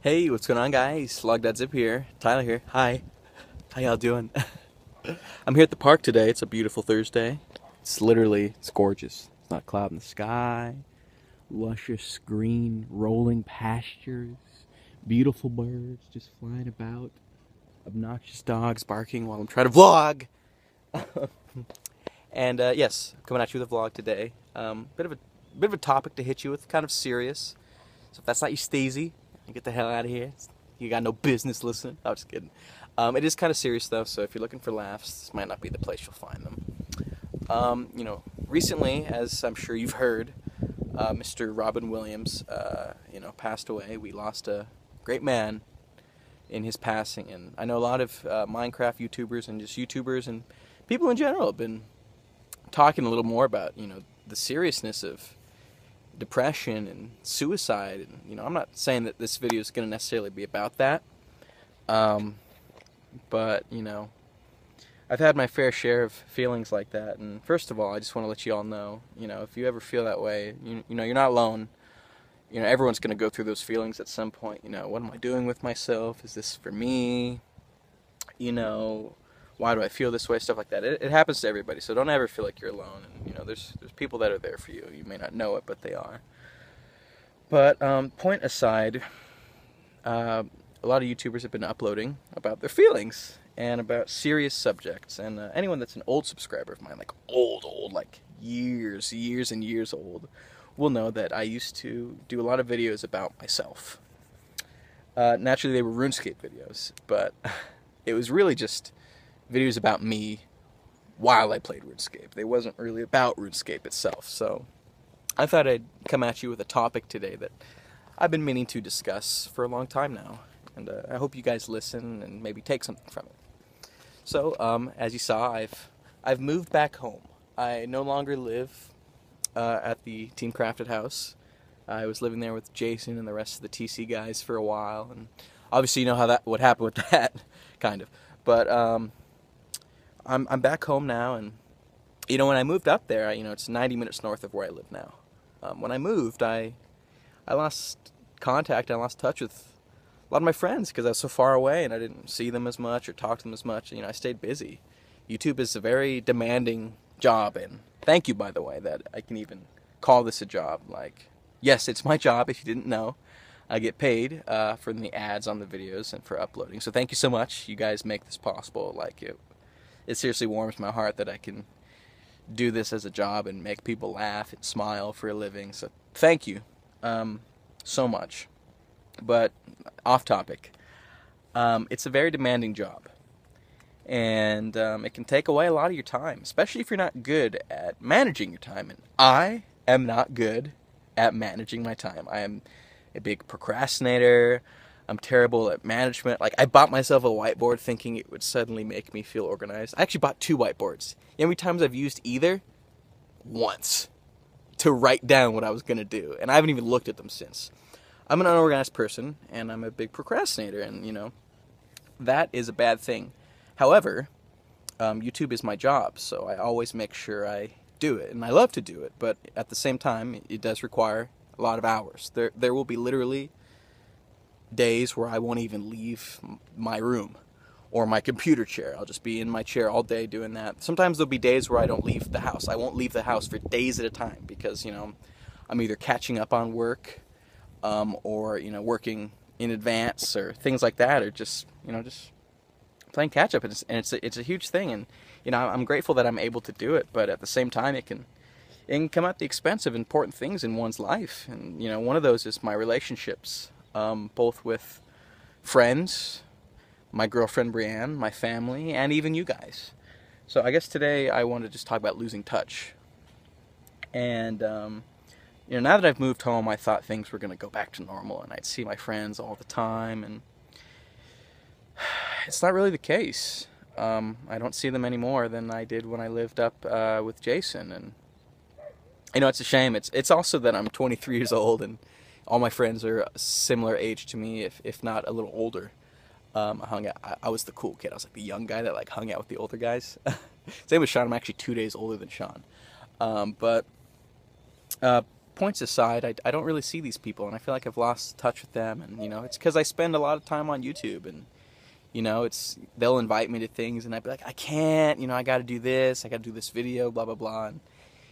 Hey, what's going on, guys? Logdotzip here. Tyler here. Hi. How y'all doing? I'm here at the park today. It's a beautiful Thursday. It's gorgeous. It's not a cloud in the sky. Luscious green rolling pastures. Beautiful birds just flying about. Obnoxious dogs barking while I'm trying to vlog. And yes, I'm coming at you with a vlog today. Bit of a topic to hit you with, kind of serious. So if that's not you, Stacey, get the hell out of here. You got no business listening. I'm just kidding. It is kind of serious though, so if you're looking for laughs, this might not be the place you'll find them. Recently, as I'm sure you've heard, Mr. Robin Williams, passed away. We lost a great man in his passing, and I know a lot of Minecraft YouTubers and just YouTubers and people in general have been talking a little more about, the seriousness of depression and suicide. And, I'm not saying that this video is going to necessarily be about that. But, I've had my fair share of feelings like that. And first of all, I just want to let you all know, if you ever feel that way, you're not alone. Everyone's going to go through those feelings at some point. What am I doing with myself? Is this for me? Why do I feel this way? Stuff like that. It happens to everybody, so don't ever feel like you're alone. And there's people that are there for you. You may not know it, but they are. But point aside, a lot of YouTubers have been uploading about their feelings and about serious subjects. And anyone that's an old subscriber of mine, like old, like years and years old, will know that I used to do a lot of videos about myself. Naturally, they were RuneScape videos, but it was really just videos about me while I played RuneScape. They wasn't really about RuneScape itself. So I thought I'd come at you with a topic today that I've been meaning to discuss for a long time now. And I hope you guys listen and maybe take something from it. So, as you saw, I've moved back home. I no longer live at the Team Crafted house. I was living there with Jason and the rest of the TC guys for a while. And obviously you know how what happened with that, kind of. But I'm back home now, and when I moved up there, it's 90 minutes north of where I live now. When I moved, I lost contact, I lost touch with a lot of my friends because I was so far away and I didn't see them as much or talk to them as much. I stayed busy. YouTube is a very demanding job, and thank you, by the way, that I can even call this a job. Like, yes, it's my job if you didn't know. I get paid for the ads on the videos and for uploading. So thank you so much. You guys make this possible. Like, it seriously warms my heart that I can do this as a job and make people laugh and smile for a living. So thank you so much. But off topic, it's a very demanding job. And it can take away a lot of your time, especially if you're not good at managing your time. And I am not good at managing my time. I am a big procrastinator. I'm terrible at management. Like, I bought myself a whiteboard thinking it would suddenly make me feel organized. I actually bought 2 whiteboards. You know how many times I've used either? Once. To write down what I was going to do. And I haven't even looked at them since. I'm an unorganized person, and I'm a big procrastinator, and, that is a bad thing. However, YouTube is my job, so I always make sure I do it. And I love to do it, but at the same time, it does require a lot of hours. There will be literally days where I won't even leave my room or my computer chair. I'll just be in my chair all day doing that. Sometimes there'll be days where I don't leave the house. I won't leave the house for days at a time because, I'm either catching up on work or, working in advance or things like that, or just playing catch up. And it's a huge thing. And, I'm grateful that I'm able to do it, but at the same time, it can come at the expense of important things in one's life. And, one of those is my relationships, both with friends, my girlfriend Brienne, my family, and even you guys. So I guess today I want to just talk about losing touch. And, now that I've moved home, I thought things were going to go back to normal and I'd see my friends all the time. And it's not really the case. I don't see them any more than I did when I lived up with Jason. And it's a shame. It's also that I'm 23 years old and all my friends are a similar age to me, if not a little older. I was the cool kid. I was like the young guy that hung out with the older guys. Same with Sean. I'm actually 2 days older than Sean. points aside, I don't really see these people, and I feel like I've lost touch with them. And it's because I spend a lot of time on YouTube, and they'll invite me to things, and I'd be like, I can't, I got to do this, I got to do this video, blah blah blah. And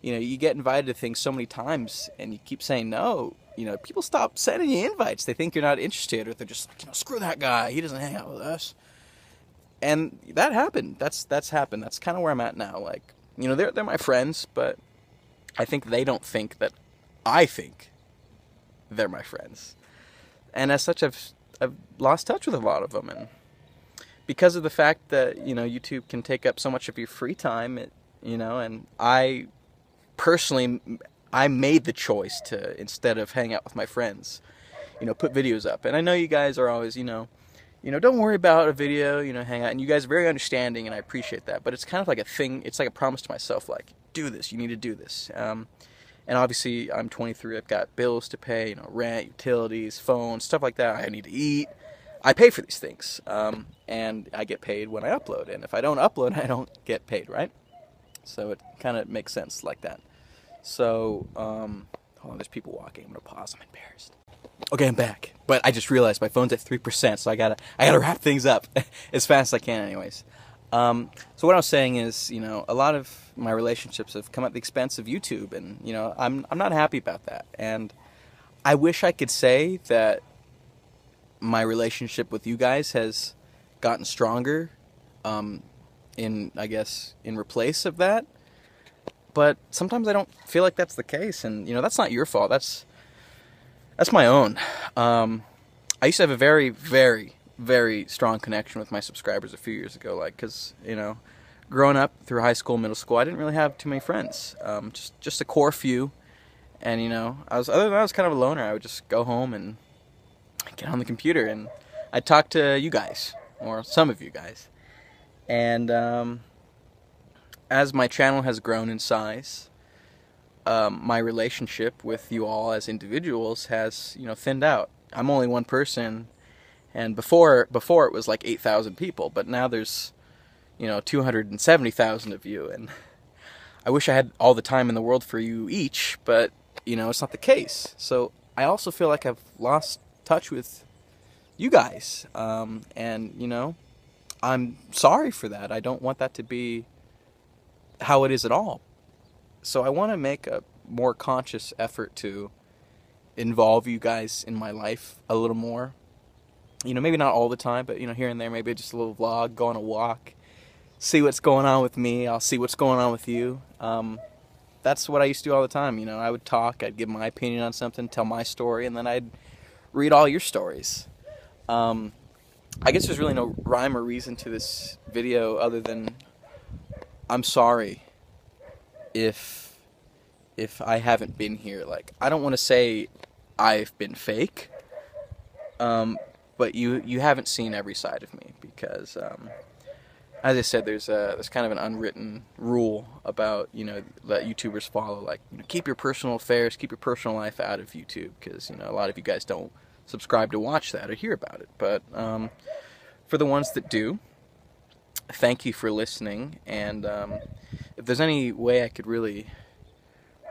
you get invited to things so many times, and you keep saying no. People stop sending you invites. They think you're not interested, or they're just, screw that guy, he doesn't hang out with us. And that happened. That's happened. That's kind of where I'm at now. Like, they're my friends, but I think they don't think that I think they're my friends. And as such, I've lost touch with a lot of them. And because of the fact that, YouTube can take up so much of your free time, and I personally, I made the choice to, instead of hang out with my friends, put videos up. And I know you guys are always, don't worry about a video, hang out. And you guys are very understanding, and I appreciate that. But it's kind of like a thing, it's like a promise to myself, like, do this, you need to do this. And obviously, I'm 23, I've got bills to pay, rent, utilities, phones, stuff like that. I need to eat. I pay for these things. And I get paid when I upload. And if I don't upload, I don't get paid, right? So it kind of makes sense like that. So, hold on, there's people walking. I'm going to pause, I'm embarrassed. Okay, I'm back. But I just realized my phone's at 3%, so I gotta wrap things up as fast as I can anyways. So what I was saying is, a lot of my relationships have come at the expense of YouTube, and, I'm not happy about that. And I wish I could say that my relationship with you guys has gotten stronger, in replace of that. But sometimes I don't feel like that's the case, and, that's not your fault. That's my own. I used to have a very, very, very strong connection with my subscribers a few years ago, because, growing up through high school, middle school, I didn't really have too many friends, just a core few, and, other than that, I was kind of a loner. I would just go home and get on the computer, and I'd talk to you guys, or some of you guys, and, as my channel has grown in size, my relationship with you all as individuals has, thinned out. I'm only one person, and before it was like 8,000 people, but now there's, 270,000 of you, and I wish I had all the time in the world for you each, but, it's not the case. So I also feel like I've lost touch with you guys, and, I'm sorry for that. I don't want that to be how it is at all. So I want to make a more conscious effort to involve you guys in my life a little more. Maybe not all the time, but, here and there, maybe just a little vlog, go on a walk, see what's going on with me, I'll see what's going on with you. That's what I used to do all the time. I would talk, I'd give my opinion on something, tell my story, and then I'd read all your stories. I guess there's really no rhyme or reason to this video other than I'm sorry if I haven't been here. Like, I don't want to say I've been fake, but you haven't seen every side of me, because as I said, there's kind of an unwritten rule about, that YouTubers follow, like, keep your personal affairs, keep your personal life out of YouTube, because, a lot of you guys don't subscribe to watch that or hear about it. But for the ones that do, thank you for listening, and if there's any way I could really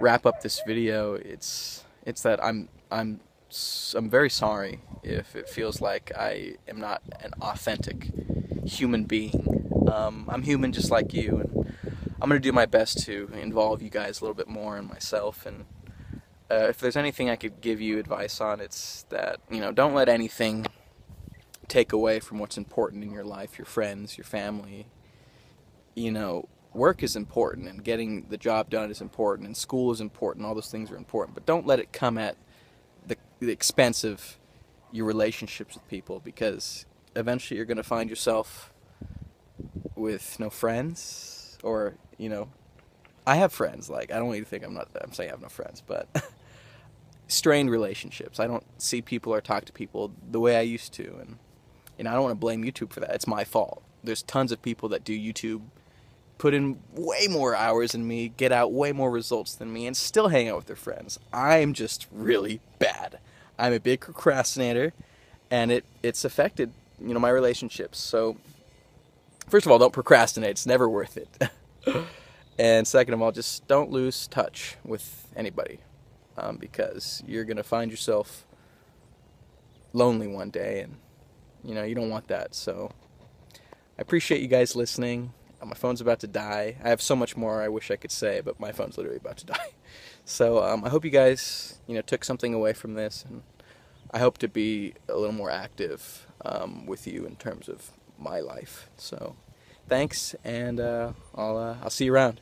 wrap up this video, it's that I'm very sorry if it feels like I am not an authentic human being. I'm human just like you, and I'm going to do my best to involve you guys a little bit more in myself. And if there's anything I could give you advice on, it's that, don't let anything take away from what's important in your life, your friends, your family. Work is important, and getting the job done is important, and school is important, all those things are important, but don't let it come at the expense of your relationships with people, because eventually you're going to find yourself with no friends, or, I have friends, like, I don't want you to think I'm saying I have no friends, but strained relationships. I don't see people or talk to people the way I used to, and I don't want to blame YouTube for that. It's my fault. There's tons of people that do YouTube, put in way more hours than me, get out way more results than me, and still hang out with their friends. I'm just really bad. I'm a big procrastinator, and it's affected, my relationships. So, first of all, don't procrastinate. It's never worth it. And second of all, just don't lose touch with anybody. because you're going to find yourself lonely one day, and you don't want that. So I appreciate you guys listening. My phone's about to die. I have so much more I wish I could say, but my phone's literally about to die. So I hope you guys took something away from this, and I hope to be a little more active with you in terms of my life. So thanks, and I'll see you around.